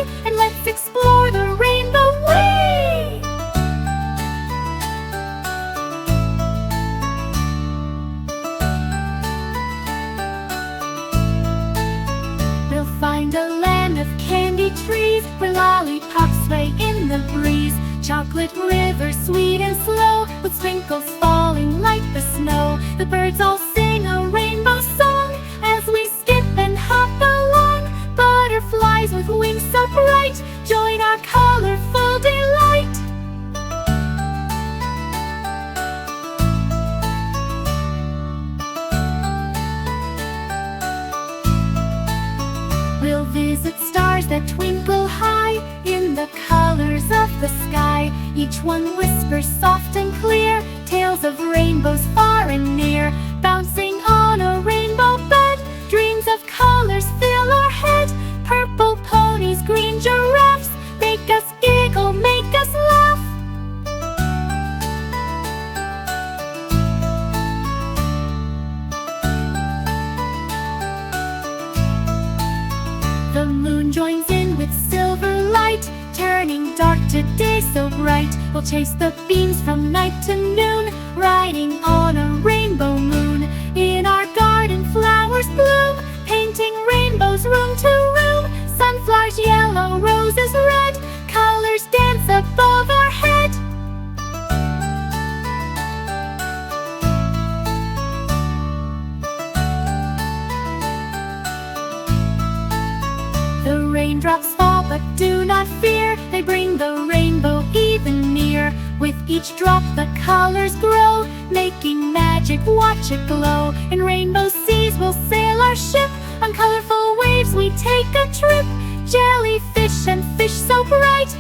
day, and let's explore the rainbow way. We'll find a land of candy trees, where lollipops sway in the breeze. Chocolate rivers sweet and slow, with sprinkles falling like the snow. The birds all sing a rainbow song as we skip and hop along. Butterflies with wings so bright join our colorful delight. We'll visit stars that twinkle high in the colors of the sky. Each one whispers soft and clear tales of rainbows far and near. Bouncing on a rainbow bed, dreams of colors fill our head. Purple ponies, green giraffes, make us giggle, make us laugh. The moon joins in with silver light, turning dark to day so bright. We'll chase the beams from night to noon, riding on a rainbow moon. In our garden flowers bloom, painting rainbows room to room. Sunflowers yellow, roses red, colors dance above our head. The raindrops fall, but do not fear, they bring the rainbow even near. With each drop the colors grow, making magic, watch it glow. In rainbow seas we'll sail our ship, on colorful waves we take a trip. Jellyfish and fish so bright